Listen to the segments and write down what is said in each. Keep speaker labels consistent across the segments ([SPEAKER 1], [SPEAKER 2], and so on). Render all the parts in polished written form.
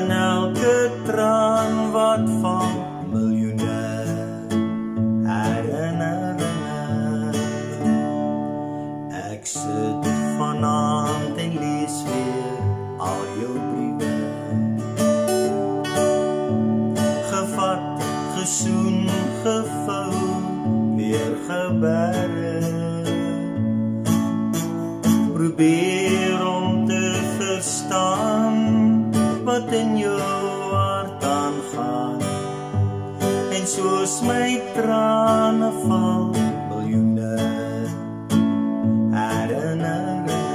[SPEAKER 1] En elke traan wat val, miljoene herinneringe. Ek sit vanaand en lees weer al jou briewe, gevat, gesoen, gevou, weer gebere. Probeer om te verstaan wat in jou hart aangaan, en soos my trane val, miljoene herinneringe.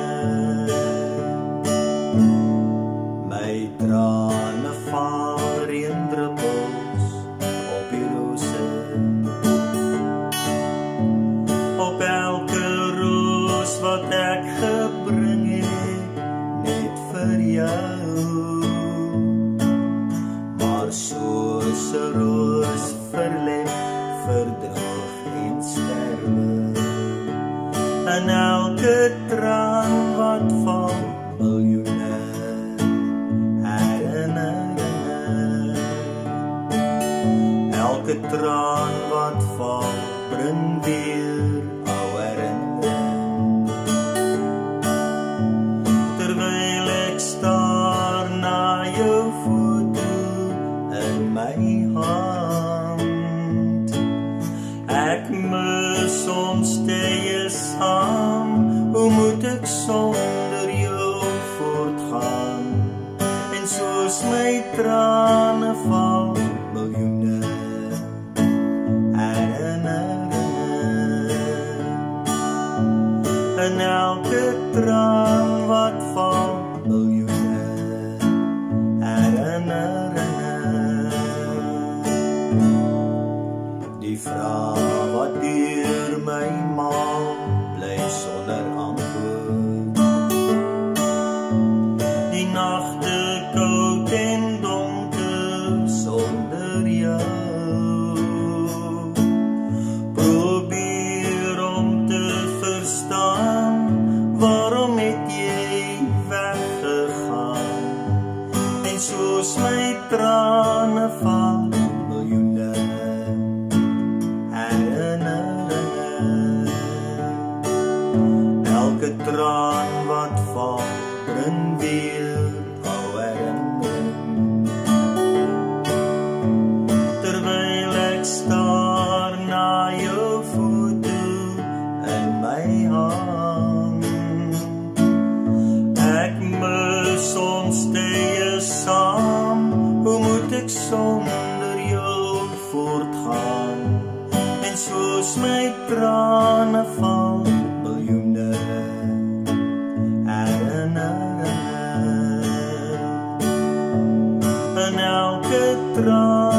[SPEAKER 1] My trane val reendruppels op die rose, op elke roos wat ek gebring het, net vir jou. Maar soos 'n roos verlep, verdroog en sterwe. En elke traan wat val, miljoene herinneringe. Elke traan wat val, bring weer ou herinnering. Terwyl ek staar na jou foto in my hand, ek mis ons tye saam. Hoe moet ek sonder jou voortgaan? En soos my trane val, miljoene herinneringe. En elke traan wat val, miljoene herinneringe. Die vraag wat deur my maal, bly sonder antwoord. Die nagte koud en donker sonder jou. Probeer om te verstaan, waarom het jy weggegaan? En soos my trane val, miljoene herinneringe. Elke traan wat val, bring weer ou herinnering. Terwyl ek staar na jou foto in my hand, ek mis ons tye saam. Hoe moet ek sonder jou voortgaan? En soos my trane val, miljoene herinneringe. En elke traan